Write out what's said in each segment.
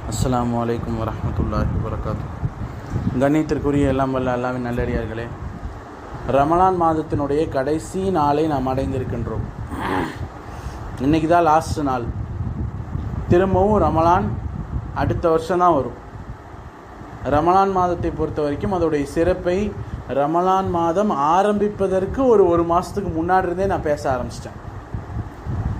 அஸ்ஸலாமு அலைக்கும் வரஹ்மத்துல்லாஹி வபரகாத்து. கண்ணியத்திற்குரிய எல்லாம் வல்ல அல்லாஹ்வின் நல்லடியார்களே, ரமலான் மாதத்தினுடைய கடைசி நாளை நாம் அடைந்திருக்கின்றோம். இன்றைக்கி தான் லாஸ்ட் நாள். திரும்பவும் ரமலான் அடுத்த வருஷம்தான் வரும். ரமலான் மாதத்தை பொறுத்த வரைக்கும் அதோடைய சிறப்பை ரமலான் மாதம் ஆரம்பிப்பதற்கு ஒரு மாதத்துக்கு முன்னாடி இருந்தே நான் பேச ஆரம்பிச்சிட்டேன்.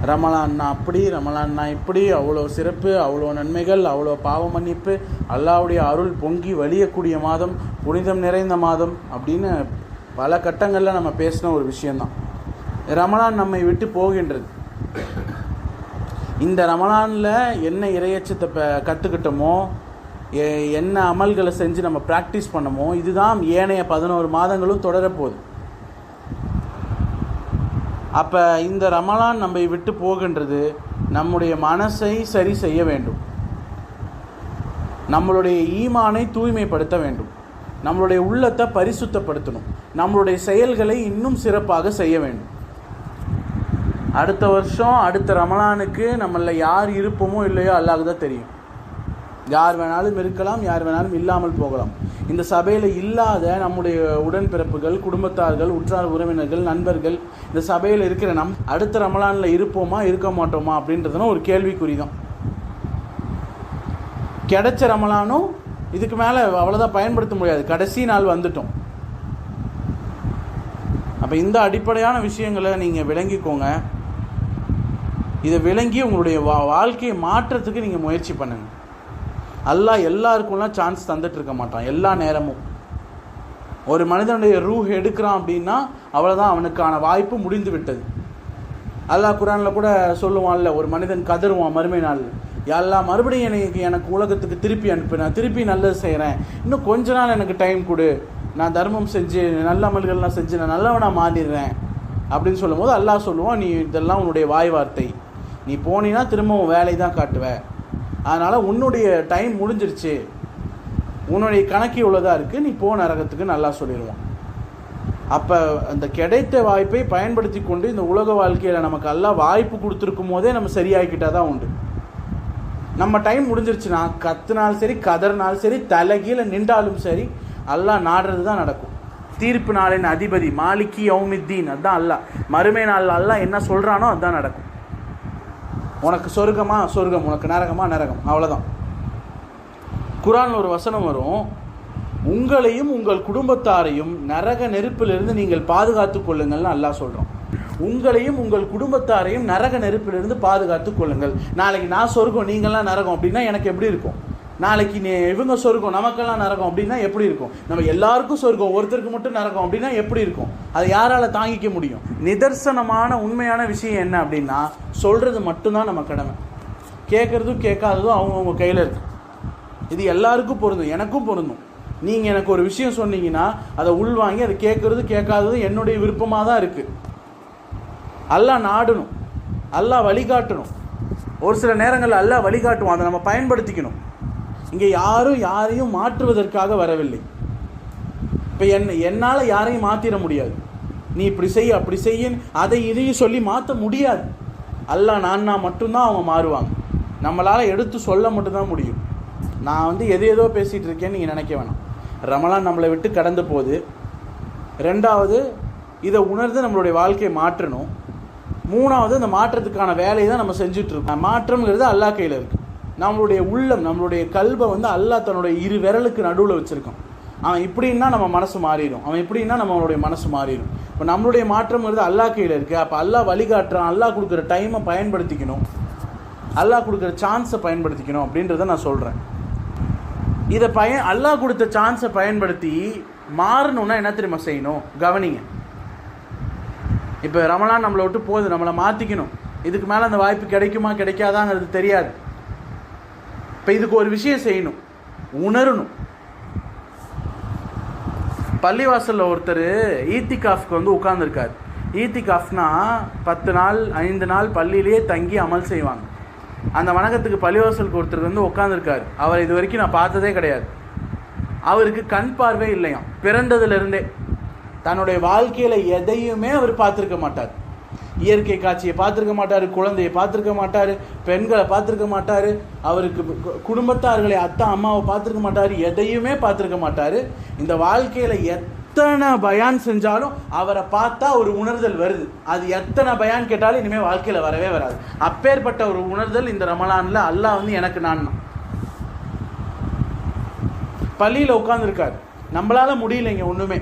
ரமலான்னா அப்படி, ரமலான்னா இப்படி, அவ்வளோ சிறப்பு, அவ்வளோ நன்மைகள், அவ்வளோ பாவ மன்னிப்பு, அல்லாஹ்வுடைய அருள் பொங்கி வழியக்கூடிய மாதம், புனிதம் நிறைந்த மாதம் அப்படின்னு பல கட்டங்களில் நம்ம பேசின ஒரு விஷயந்தான். ரமலான் நம்மை விட்டு போகின்றது. இந்த ரமலானில் என்ன இறையச்சத்தை கற்றுக்கிட்டோமோ, என்ன அமல்களை செஞ்சு நம்ம ப்ராக்டிஸ் பண்ணமோ, இதுதான் ஏனைய 11 மாதங்களும் தொடரப்போகுது. அப்போ இந்த ரமலான் நம்மை விட்டு போகின்றது. நம்முடைய மனசை சரி செய்ய வேண்டும், நம்மளுடைய ஈமானை தூய்மைப்படுத்த வேண்டும், நம்மளுடைய உள்ளத்தை பரிசுத்தப்படுத்தணும், நம்மளுடைய செயல்களை இன்னும் சிறப்பாக செய்ய வேண்டும். அடுத்த வருஷம் அடுத்த ரமலானுக்கு நம்மள யார் இருப்போமோ இல்லையோ அல்லாஹ்க்கு தான் தெரியும். யார் வேணாலும் இருக்கலாம், யார் வேணாலும் இல்லாமல் போகலாம். இந்த சபையில் இல்லாத நம்முடைய உடன்பிறப்புகள், குடும்பத்தார்கள், உற்றார் உறவினர்கள், நண்பர்கள் இந்த சபையில் இருக்கிற அடுத்த ரமலானில் இருப்போமா இருக்க மாட்டோமா அப்படின்றதுனா ஒரு கேள்விக்குறி தான். கிடைச்ச ரமலானும் இதுக்கு மேலே அவ்வளோதான் பயன்படுத்த முடியாது. கடைசி நாள் வந்துட்டோம். அப்போ இந்த அடிப்படையான விஷயங்களை நீங்கள் விளங்கிக்கோங்க. இதை விளங்கி உங்களுடைய வாழ்க்கையை மாற்றத்துக்கு நீங்கள் முயற்சி பண்ணுங்கள். அல்லாஹ் எல்லாருக்கும்லாம் சான்ஸ் தந்துட்டு இருக்க மாட்டான். எல்லா நேரமும் ஒரு மனிதனுடைய ரூஹ் எடுக்கிறான் அப்படின்னா அவ்வளோதான், அவனுக்கான வாய்ப்பு முடிந்து விட்டது. அல்லாஹ் குர்ஆனில் கூட சொல்லுவான்ல, ஒரு மனிதன் கதறுவான் மறுமை நாள், எல்லாம் மறுபடியும் எனக்கு உலகத்துக்கு திருப்பி அனுப்பு, நான் திருப்பி நல்லது செய்கிறேன், இன்னும் கொஞ்ச நாள் எனக்கு டைம் கொடு, நான் தர்மம் செஞ்சு நல்ல அமல்கள்லாம் செஞ்சு நான் நல்லவனாக மாறிடுறேன் அப்படின்னு சொல்லும்போது அல்லாஹ் சொல்லுவான், நீ இதெல்லாம் உன்னுடைய வாய் வார்த்தை, நீ போனீன்னா திரும்பவும் வேலை தான் காட்டுவேன், அதனால் உன்னுடைய டைம் முடிஞ்சிருச்சு, உன்னுடைய கணக்கு இவ்வளோதான் இருக்குது, நீ போ நரகத்துக்கு நல்லா சொல்லிடுவான். அப்போ அந்த கிடைத்த வாய்ப்பை பயன்படுத்தி கொண்டு இந்த உலக வாழ்க்கையில் நமக்கு எல்லாம் வாய்ப்பு கொடுத்துருக்கும் போதே நம்ம சரியாகிக்கிட்டால் தான் உண்டு. நம்ம டைம் முடிஞ்சிருச்சுன்னா கத்துனாலும் சரி, கதறினாலும் சரி, தலைகீழ நின்றாலும் சரி, அல்லாஹ் நாடுறது தான் நடக்கும். தீர்ப்பு நாளின் அதிபதி மாலிகி யௌமித்தீன், அதுதான் அல்லாஹ். மறுமை நாள் அல்லாஹ் என்ன சொல்கிறானோ அதுதான் நடக்கும். உனக்கு சொர்க்கமா சொர்க்கம், உனக்கு நரகமா நரகம், அவ்வளோதான். குர்ஆனில் ஒரு வசனம் வரும், உங்களையும் உங்கள் குடும்பத்தாரையும் நரக நெருப்பிலிருந்து நீங்கள் பாதுகாத்து கொள்ளுங்கள்னு அல்லாஹ் சொல்கிறோம். உங்களையும் உங்கள் குடும்பத்தாரையும் நரக நெருப்பிலிருந்து பாதுகாத்து கொள்ளுங்கள். நாளைக்கு நான் சொர்க்கம் நீங்கள்லாம் நரகம் அப்படின்னா எனக்கு எப்படி இருக்கும்? நாளைக்கு இவங்க சொர்க்கம் நமக்கெல்லாம் நரகம் அப்படின்னா எப்படி இருக்கும்? நம்ம எல்லாருக்கும் சொர்க்கம், ஒருத்தருக்கு மட்டும் நரகம் அப்படின்னா எப்படி இருக்கும்? அதை யாரால் தாங்கிக்க முடியும்? நிதர்சனமான உண்மையான விஷயம் என்ன அப்படின்னா, சொல்கிறது மட்டும்தான் நம்ம கடமை. கேட்குறதும் கேட்காததும் அவங்கவுங்க கையில் இருக்கு. இது எல்லாருக்கும் பொருந்தும், எனக்கும் பொருந்தும். நீங்கள் எனக்கு ஒரு விஷயம் சொன்னீங்கன்னா அதை உள்வாங்கி அதை கேட்குறது கேட்காததும் என்னுடைய விருப்பமாக தான் இருக்குது. அல்லாஹ் நாடணும், அல்லாஹ் வழிகாட்டணும். ஒரு சில நேரங்களில் அல்லாஹ் வழிகாட்டுவோம், அதை நம்ம பயன்படுத்திக்கணும். இங்கே யாரும் யாரையும் மாற்றுவதற்காக வரவில்லை. இப்போ என்னால் யாரையும் மாற்றிட முடியாது. நீ இப்படி செய்ய அப்படி செய்ய அதை இதையும் சொல்லி மாற்ற முடியாது. அல்லாஹ் நான் மட்டும்தான் அவங்க மாறுவாங்க. நம்மளால் எடுத்து சொல்ல மட்டும்தான் முடியும். நான் ஏதோ பேசிகிட்டு இருக்கேன்னு நீங்கள் நினைக்க வேணாம். ரமலான் நம்மளை விட்டு கடந்து போகுது. ரெண்டாவது, இதை உணர்ந்து நம்மளுடைய வாழ்க்கையை மாற்றணும். மூணாவது, இந்த மாற்றத்துக்கான வேலையை தான் நம்ம செஞ்சிட்ருக்கோம். மாற்றம்ங்கிறது அல்லாஹ் கையில் இருக்குது. நம்மளுடைய உள்ளம், நம்மளுடைய கல்வை அல்லாஹ் தன்னுடைய 2 விரலுக்கு நடுவில் வச்சுருக்கான். அவன் இப்படின்னா நம்ம மனசு மாறிடும், அவன் இப்படின்னா நம்மளுடைய மனசு மாறிடும். இப்போ நம்மளுடைய மாற்றம்ங்கிறது அல்லாஹ் கையில் இருக்குது. அப்போ அல்லாஹ் வழிகாட்டுறான். அல்லாஹ் கொடுக்குற டைமை பயன்படுத்திக்கணும், அல்லாஹ் கொடுக்குற சான்ஸை பயன்படுத்திக்கணும் அப்படின்றத நான் சொல்கிறேன். இதை அல்லாஹ் கொடுத்த சான்ஸை பயன்படுத்தி மாறணுன்னா என்ன தெரியுமா செய்யணும்? கவனிங்க. இப்போ ரமலான் நம்மளை விட்டு போகுது, நம்மளை மாற்றிக்கணும். இதுக்கு மேலே அந்த வாய்ப்பு கிடைக்குமா கிடைக்காதாங்கிறது தெரியாது. இப்போ இதுக்கு ஒரு விஷயம் செய்யணும், உணரணும். பள்ளிவாசலில் ஒருத்தர் ஈத்திகாஃப்க்கு உட்காந்துருக்கார். ஈத்திகாஃப்னா 10 நாள் 5 நாள் பள்ளியிலேயே தங்கி அமல் செய்வாங்க. அந்த வணக்கத்துக்கு பள்ளிவாசலுக்கு ஒருத்தர் உட்காந்துருக்கார். அவர் இது வரைக்கும் நான் பார்த்ததே கிடையாது. அவருக்கு கண் பார்வை இல்லையாம். பிறந்ததுலேருந்தே தன்னுடைய வாழ்க்கையில் எதையுமே அவர் பார்த்துருக்க மாட்டார். இயற்கை காட்சியை பார்த்துருக்க மாட்டார், குழந்தையை பார்த்துருக்க மாட்டார், பெண்களை பார்த்துருக்க மாட்டார், அவருக்கு குடும்பத்தார்களை அத்தா அம்மாவை பார்த்துருக்க மாட்டார், எதையுமே பார்த்துருக்க மாட்டார். இந்த வாழ்க்கையில் எத்தனை பயான் செஞ்சாலும் அவரை பார்த்தா ஒரு உணர்தல் வருது. அது எத்தனை பயான் கேட்டாலும் இனிமேல் வாழ்க்கையில் வரவே வராது. அப்பேற்பட்ட ஒரு உணர்தல் இந்த ரமலானில் அல்லாஹ் வந்து எனக்கு நான் பள்ளியில் உட்காந்துருக்காரு, நம்மளால முடியலைங்க ஒன்றுமே.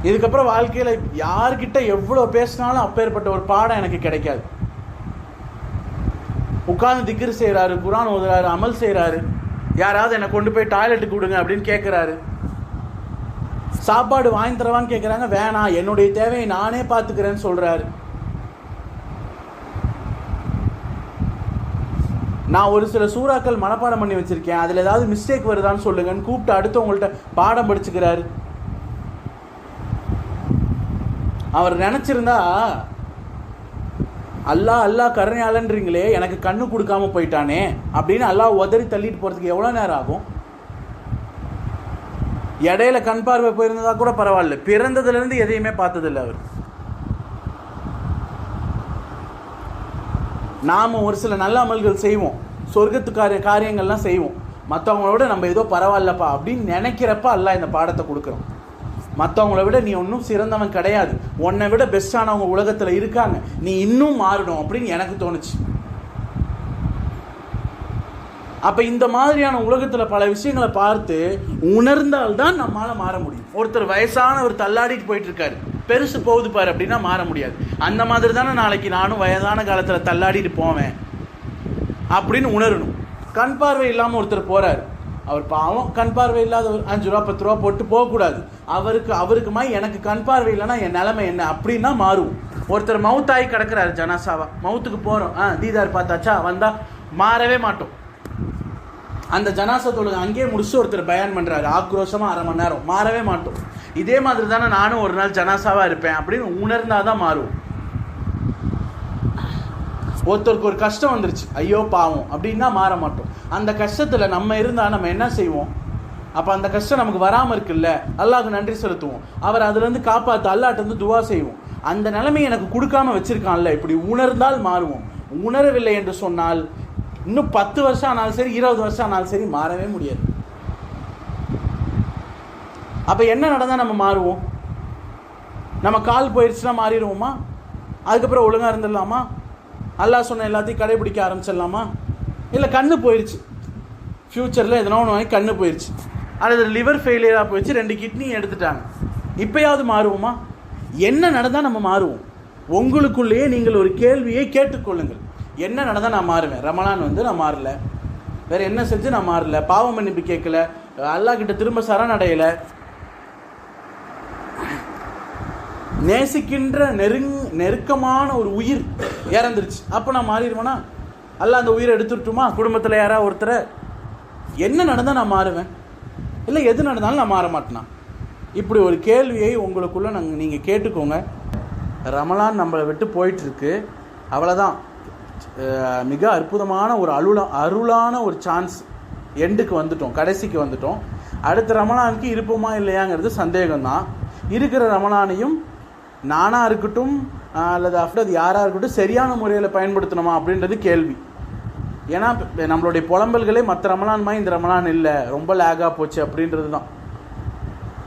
இதுக்கப்புறம் வாழ்க்கையில் யார்கிட்ட எவ்வளோ பேசினாலும் அப்பேற்பட்ட ஒரு பாடம் எனக்கு கிடைக்காது. உட்கார்ந்து திக்ர் செய்கிறாரு, குரான் ஓதுறாரு, அமல் செய்கிறாரு, யாராவது என்னை கொண்டு போய் டாய்லெட்டுக்கு விடுங்க அப்படின்னு கேட்குறாரு. சாப்பாடு வாங்கி தரவான்னு கேட்குறாங்க, வேணாம் என்னுடைய தேவையை நானே பார்த்துக்கிறேன்னு சொல்கிறாரு. நான் ஒரு சில சூறாக்கள் மனப்பாடம் பண்ணி வச்சுருக்கேன், அதில் ஏதாவது மிஸ்டேக் வருதான்னு சொல்லுங்கன்னு கூப்பிட்டு அடுத்தவங்கள்ட்ட பாடம் படிச்சுக்கிறாரு. அவர் நினச்சிருந்தா அல்லாஹ் கருணையாளன்றீங்களே எனக்கு கண்ணு கொடுக்காம போயிட்டானே அப்படின்னு அல்லாஹ் உதறி தள்ளிட்டு போகிறதுக்கு எவ்வளோ நேரம் ஆகும்? இடையில கண் பார்வை போயிருந்ததா கூட பரவாயில்ல, பிறந்ததுலேருந்து எதையுமே பார்த்ததில்லை அவர். நாம் ஒரு சில நல்ல அமல்கள் செய்வோம், சொர்க்கத்துக்கார காரியங்கள்லாம் செய்வோம், மற்றவங்களோட நம்ம ஏதோ பரவாயில்லப்பா அப்படின்னு நினைக்கிறப்ப அல்லாஹ் இந்த பாடத்தை கொடுக்குறோம். மற்றவங்கள விட நீ ஒன்றும் சிறந்தவன் கிடையாது, உன்னை விட பெஸ்டானவங்க உலகத்தில் இருக்காங்க, நீ இன்னும் மாறணும் அப்படின்னு எனக்கு தோணுச்சு. அப்போ இந்த மாதிரியான உலகத்தில் பல விஷயங்களை பார்த்து உணர்ந்தால்தான் நம்மளால் மாற முடியும். ஒருத்தர் வயசானவர் தள்ளாடிட்டு போயிட்டு இருக்காரு, பெருசு போகுது பாரு அப்படின்னா மாற முடியாது. அந்த மாதிரி தானே நாளைக்கு நானும் வயதான காலத்தில் தள்ளாடிட்டு போவேன் அப்படின்னு உணரணும். கண் பார்வை இல்லாமல் ஒருத்தர் போகிறாரு, அவர் பாவம் கண் பார்வை இல்லாத ஒரு 5 ரூபா 10 ரூபா போட்டு போகக்கூடாது. அவருக்குமா எனக்கு கண் பார்வை இல்லைன்னா என் நிலைமை என்ன அப்படின்னா மாறும். ஒருத்தர் மவுத்தாகி கிடக்கிறாரு ஜனாசாவா, மவுத்துக்கு போகிறோம், தீதார் பார்த்தாச்சா வந்தால் மாறவே மாட்டோம். அந்த ஜனாசா தொழுகை அங்கேயே முடிச்சு ஒருத்தர் பயான் பண்ணுறாரு ஆக்ரோஷமாக 1/2 மணி நேரம், மாறவே மாட்டோம். இதே மாதிரி தானே நானும் ஒரு நாள் ஜனாசாவாக இருப்பேன் அப்படின்னு உணர்ந்தால் தான் மாறும். ஒருத்தருக்கு ஒரு கஷ்டம் வந்துருச்சு, ஐயோ பாவம் அப்படின்னா மாற மாட்டோம். அந்த கஷ்டத்தில் நம்ம இருந்தால் நம்ம என்ன செய்வோம்? அப்போ அந்த கஷ்டம் நமக்கு வராமல் இருக்குல்ல, அல்லாஹ்க்கு நன்றி செலுத்துவோம், அவர் அதுலேருந்து காப்பாற்ற அல்லாஹ்ட்ட வந்து துவா செய்வோம். அந்த நிலைமை எனக்கு கொடுக்காம வச்சுருக்கான்ல, இப்படி உணர்ந்தால் மாறுவோம். உணரவில்லை என்று சொன்னால் இன்னும் 10 வருஷம் ஆனாலும் சரி 20 வருஷம் ஆனாலும் சரி மாறவே முடியாது. அப்போ என்ன நடந்தால் நம்ம மாறுவோம்? நம்ம கால் போயிடுச்சுன்னா மாறிடுவோமா? அதுக்கப்புறம் ஒழுங்காக இருந்துடலாமா? அல்லாஹ் சொன்ன எல்லாத்தையும் கடைபிடிக்க ஆரம்பிச்சிடலாமா? இல்லை கண்ணு போயிடுச்சு, ஃப்யூச்சரில் எதனா ஒன்று வாங்கி கண்ணு போயிடுச்சு, அல்லது லிவர் ஃபெயிலியராக போயிடுச்சு, 2 கிட்னியும் எடுத்துட்டாங்க, இப்போயாவது மாறுவோமா? என்ன நடந்தால் நம்ம மாறுவோம்? உங்களுக்குள்ளேயே நீங்கள் ஒரு கேள்வியை கேட்டுக்கொள்ளுங்கள். என்ன நடந்தால் நான் மாறுவேன்? ரமலான் வந்து நான் மாறல, வேறு என்ன செஞ்சு நான் மாறல, பாவம் மன்னிப்பு கேட்கல, அல்லாஹ் கிட்ட திரும்ப சரணடையலை, நேசிக்கின்ற நெருக்கமான ஒரு உயிர் இறந்துருச்சு, அப்போ நான் மாறிடுவேனா? அல்லாஹ் அந்த உயிரை எடுத்துட்டுமா? குடும்பத்தில் யாராவது ஒருத்தரை? என்ன நடந்தால் நான் மாறுவேன்? இல்லை எது நடந்தாலும் நான் மாற மாட்டேனா? இப்படி ஒரு கேள்வியை உங்களுக்குள்ளே நீங்கள் கேட்டுக்கோங்க. ரமலான் நம்மளை விட்டு போயிட்டுருக்கு, அவ்வளோதான். மிக அற்புதமான ஒரு அருளான ஒரு சான்ஸ். எண்டுக்கு வந்துட்டோம், கடைசிக்கு வந்துட்டோம். அடுத்த ரமலானுக்கு இருப்போமா இல்லையாங்கிறது சந்தேகம்தான். இருக்கிற ரமலானையும் நானாக இருக்கட்டும் அல்லது அஃப்ரத் யாராக இருக்கட்டும் சரியான முறையில் பயன்படுத்தணுமா அப்படின்றது கேள்வி. ஏன்னா நம்மளுடைய புலம்பல்களே மற்ற ரமலான் மாதிரி இந்த ரமலான் இல்லை, ரொம்ப லேகாக போச்சு அப்படின்றது தான்.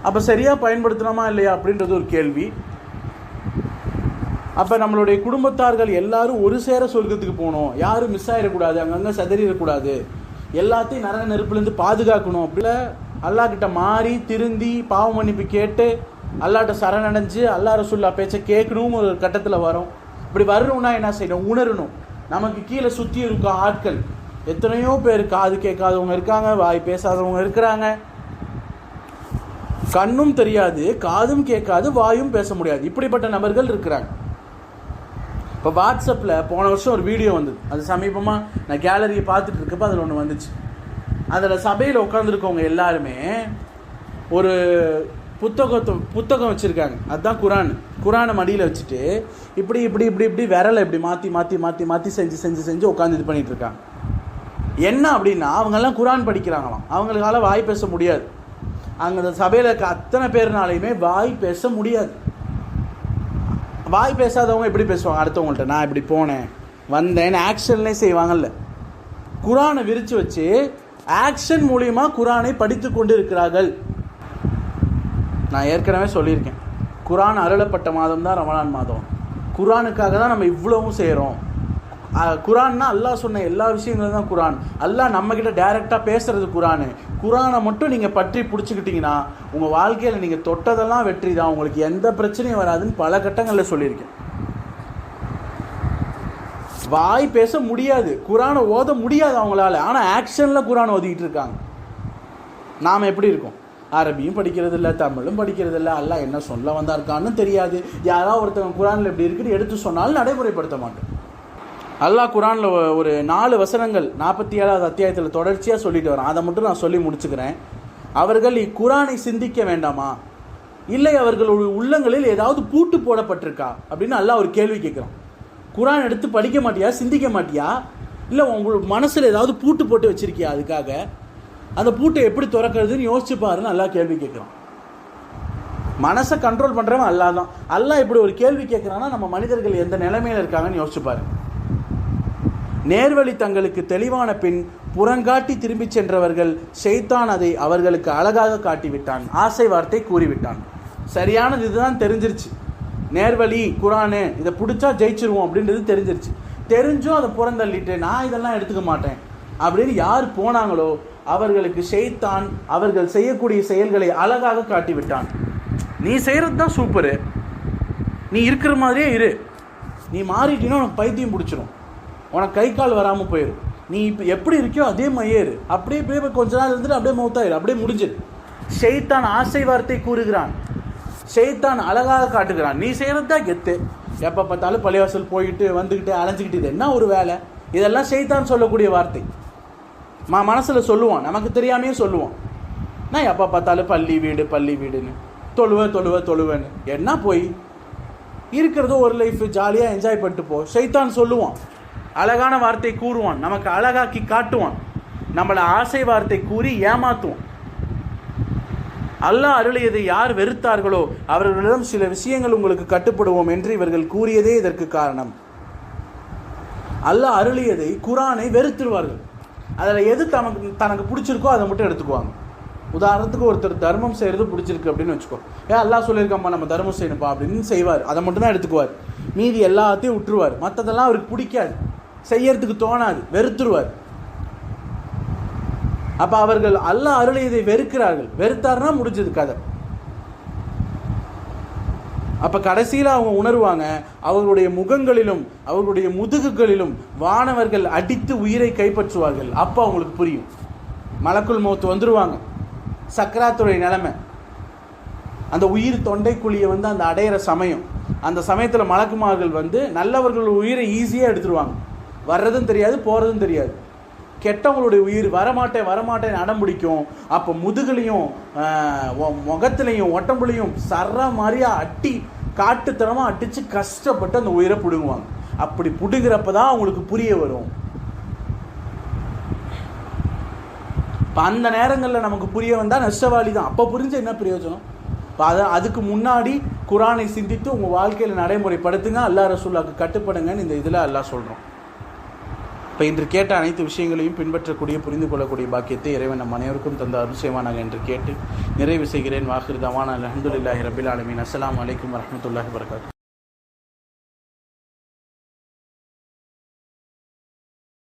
அப்போ சரியாக பயன்படுத்தணுமா இல்லையா அப்படின்றது ஒரு கேள்வி. அப்போ நம்மளுடைய குடும்பத்தார்கள் எல்லாரும் ஒரு சேர சொர்க்கத்துக்கு போகணும், யாரும் மிஸ் ஆகிடக்கூடாது, அங்கங்கே சதறிடக்கூடாது, எல்லாத்தையும் நரக நெருப்புலேருந்து பாதுகாக்கணும். அப்படில அல்லாஹ்கிட்ட மாறி திருந்தி பாவ மன்னிப்பு கேட்டு அல்லாஹ்ட்ட சரணடைஞ்சு அல்லாஹ் ரசூல்லா பேச்சை கேட்கணும் ஒரு கட்டத்தில் வரும். இப்படி வரணும்னா என்ன செய்யணும்? உணரணும். நமக்கு கீழே சுற்றி இருக்க ஆட்கள் எத்தனையோ பேர், காது கேட்காதவங்க இருக்காங்க, வாய் பேசாதவங்க இருக்கிறாங்க, கண்ணும் தெரியாது, காதும் கேட்காது, வாயும் பேச முடியாது, இப்படிப்பட்ட நபர்கள் இருக்கிறாங்க. இப்போ வாட்ஸ்அப்பில் போன வருஷம் ஒரு வீடியோ வந்தது, அது சமீபமாக நான் கேலரியை பார்த்துட்டு இருக்கப்போ அதில் ஒன்று வந்துச்சு. அதில் சபையில் உட்காந்துருக்கவங்க எல்லாருமே ஒரு புத்தகம் வச்சுருக்காங்க, அதுதான் குரானை மடியில் வச்சுட்டு இப்படி இப்படி இப்படி இப்படி விரலை இப்படி மாற்றி மாற்றி மாற்றி மாற்றி செஞ்சு செஞ்சு செஞ்சு உட்காந்து இது பண்ணிகிட்டு இருக்காங்க. என்ன அப்படின்னா அவங்கெல்லாம் குரான் படிக்கிறாங்களாம், அவங்களுக்கால வாய் பேச முடியாது. அங்கே அந்த சபையில் இருக்க அத்தனை பேர்னாலையுமே வாய் பேச முடியாது. வாய் பேசாதவங்க எப்படி பேசுவாங்க அடுத்தவங்கள்ட்ட? நான் இப்படி போனேன் வந்தேன் ஆக்ஷன்லேயே செய்வாங்கல்ல. குரானை விரித்து வச்சு ஆக்ஷன் மூலிமா குரானை படித்து கொண்டு இருக்கிறார்கள். நான் ஏற்கனவே சொல்லியிருக்கேன், குரான் அருளப்பட்ட மாதம் தான் ரமலான் மாதம். குரானுக்காக தான் நம்ம இவ்வளவும் செய்கிறோம். குரான்னா அல்லாஹ் சொன்ன எல்லா விஷயங்களும் தான் குரான். அல்லாஹ் நம்மக்கிட்ட டைரெக்டாக பேசுகிறது குரானு. குரானை மட்டும் நீங்கள் பற்றி பிடிச்சிக்கிட்டிங்கன்னா உங்கள் வாழ்க்கையில் நீங்கள் தொட்டதெல்லாம் வெற்றி தான், உங்களுக்கு எந்த பிரச்சனையும் வராதுன்னு பல கட்டங்களில் சொல்லியிருக்கேன். வாய் பேச முடியாது, குரானை ஓத முடியாது அவங்களால, ஆனால் ஆக்ஷனில் குரானை ஓதிக்கிட்டு இருக்காங்க. நாம் எப்படி இருக்கோம்? அரபியும் படிக்கிறது இல்லை, தமிழும் படிக்கிறது இல்லை, அல்லாஹ் என்ன சொல்ல வந்தாருக்கான்னு தெரியாது. யாராவது ஒருத்தவங்க குரானில் எப்படி இருக்குன்னு எடுத்து சொன்னாலும் நடைமுறைப்படுத்த மாட்டோம். அல்லாஹ் குரானில் ஒரு 4 வசனங்கள் 47வது அத்தியாயத்தில் தொடர்ச்சியாக சொல்லிட்டு வரான். அதை மட்டும் நான் சொல்லி முடிச்சுக்கிறேன். அவர்கள் இக்குரானை சிந்திக்க வேண்டாமா, இல்லை அவர்களுடைய உள்ளங்களில் ஏதாவது பூட்டு போடப்பட்டிருக்கா அப்படின்னு அல்லாஹ் ஒரு கேள்வி கேட்குறான். குரான் எடுத்து படிக்க மாட்டியா, சிந்திக்க மாட்டியா, இல்லை உங்களுக்கு மனசில் ஏதாவது பூட்டு போட்டு வச்சிருக்கியா, அதுக்காக அந்த பூட்டை எப்படி திறக்கிறதுன்னு யோசிச்சு பாருன்னு அல்லாஹ் கேள்வி கேட்குறான். மனசை கண்ட்ரோல் பண்ணுறவன் அல்லாஹ் தான். அல்லாஹ் இப்படி ஒரு கேள்வி கேட்குறான்னா நம்ம மனிதர்கள் எந்த நிலைமையில் இருக்காங்கன்னு யோசிச்சு பாரு. நேர்வழி தங்களுக்கு தெளிவான பின் புறங்காட்டி திரும்பி சென்றவர்கள் ஷைத்தான் அதை அவர்களுக்கு அழகாக காட்டிவிட்டான், ஆசை வார்த்தை கூறிவிட்டான். சரியானது இதுதான் தெரிஞ்சிருச்சு, நேர்வழி குரானு இதை பிடிச்சா ஜெயிச்சிருவோம் அப்படின்றது தெரிஞ்சிருச்சு. தெரிஞ்சும் அதை புறந்தள்ளிட்டு நான் இதெல்லாம் எடுத்துக்க மாட்டேன் அப்படின்னு யார் போனாங்களோ அவர்களுக்கு ஷைத்தான் அவர்கள் செய்யக்கூடிய செயல்களை அழகாக காட்டிவிட்டான். நீ செய்கிறது தான் சூப்பரு, நீ இருக்கிற மாதிரியே இரு, நீ மாறிட்டீங்கன்னா உனக்கு பைத்தியம் பிடிச்சிரும், உனக்கு கை கால் வராமல் போயிடும், நீ இப்போ எப்படி இருக்கியோ அதே மாதிரியே இரு, அப்படியே போய் கொஞ்ச நாள் இருந்துட்டு அப்படியே மௌத்தாயிரு, அப்படியே முடிஞ்சிரு. ஷைத்தான் ஆசை வார்த்தை கூறுகிறான், ஷைத்தான் அழகாக காட்டுகிறான். நீ செய்கிறது தான் கெத்து, எப்போ பார்த்தாலும் பள்ளிவாசல் போயிட்டு வந்துக்கிட்டு அலைஞ்சிக்கிட்டு இது என்ன ஒரு வேலை, இதெல்லாம் ஷைத்தான் சொல்லக்கூடிய வார்த்தை. மனசில் சொல்லுவான், நமக்கு தெரியாமையே சொல்லுவான். நான் எப்போ பார்த்தாலும் பள்ளி வீடுன்னு தொழுவேன்னு என்ன போய் இருக்கிறதோ ஒரு லைஃப் ஜாலியாக என்ஜாய் பண்ணிட்டு போ. ஷைத்தான் சொல்லுவான், அழகான வார்த்தை கூறுவான், நமக்கு அழகாக்கி காட்டுவான், நம்மளை ஆசை வார்த்தை கூறி ஏமாத்துவான். அல்லாஹ் அருளியதை யார் வெறுத்தார்களோ அவர்களிடம் சில விஷயங்கள் உங்களுக்கு கட்டுப்படுவோம் என்று இவர்கள் கூறியதே இதற்கு காரணம். அல்லாஹ் அருளியதை குரானை வெறுத்துருவார்கள். அதில் எது தனக்கு பிடிச்சிருக்கோ அதை மட்டும் எடுத்துக்குவாங்க. உதாரணத்துக்கு ஒருத்தர் தர்மம் செய்கிறது பிடிச்சிருக்கு அப்படின்னு வச்சுக்கோ, அல்லாஹ் சொல்லியிருக்காம்மா நம்ம தர்மம் செய்யணுப்பா அப்படின்னு செய்வார், அதை மட்டும் தான் எடுத்துக்குவார், மீதி எல்லாத்தையும் விட்டுருவார். மற்றதெல்லாம் அவருக்கு பிடிக்காது, செய்யறதுக்கு தோணாது, வெறுத்துருவார். அப்போ அவர்கள் அல்லாஹ் அருளியதை வெறுக்கிறார்கள். வெறுத்தாருன்னா முடிஞ்சது கதை. அப்போ கடைசியில் அவங்க உணர்வாங்க, அவர்களுடைய முகங்களிலும் அவர்களுடைய முதுகுகளிலும் வானவர்கள் அடித்து உயிரை கைப்பற்றுவார்கள். அப்போ அவங்களுக்கு புரியும், மலக்குல் மௌத் வந்துருவாங்க, சக்கராத்துடைய நிலைமை, அந்த உயிர் தொண்டைக்குழியை அந்த அடையிற சமயம். அந்த சமயத்தில் மலக்குமார்கள் நல்லவர்கள் உயிரை ஈஸியாக எடுத்துருவாங்க, வர்றதும் தெரியாது போகிறதும் தெரியாது. கெட்டவங்களுடைய உயிர் வரமாட்டேன் அடம் பிடிக்கும். அப்போ முதுகுலையும் முகத்துலையும் ஒட்டம்புலையும் சர்ற மாதிரியா அட்டி காட்டுத்தனமாக அடித்து கஷ்டப்பட்டு அந்த உயிரை பிடுங்குவாங்க. அப்படி பிடுங்குறப்ப தான் அவங்களுக்கு புரிய வரும். இப்போ அந்த நேரங்களில் நமக்கு புரிய வந்தால் நஷ்டவாளி தான். அப்போ புரிஞ்ச என்ன பிரயோஜனம்? இப்போ அதுக்கு முன்னாடி குரானை சிந்தித்து உங்கள் வாழ்க்கையில் நடைமுறைப்படுத்துங்க, அல்லாஹ் ரசூலுல்லாஹ்க்கு கட்டுப்படுங்கன்னு இந்த இதில் அல்லாஹ் சொல்கிறோம். இப்போ இன்று கேட்ட அனைத்து விஷயங்களையும் பின்பற்றக்கூடிய புரிந்து கொள்ளக்கூடிய பாக்கியத்தை இறைவன் நம் அனைவருக்கும் தந்த அருசேவானாக என்று கேட்டு நிறைவு செய்கிறேன். வாஹிர் தவானா அல்ஹம்துலில்லாஹி ரபில் ஆலமீன். அஸ்ஸலாமு அலைக்கும் வரஹ்மத்துல்லாஹி வபரகாத்துஹு.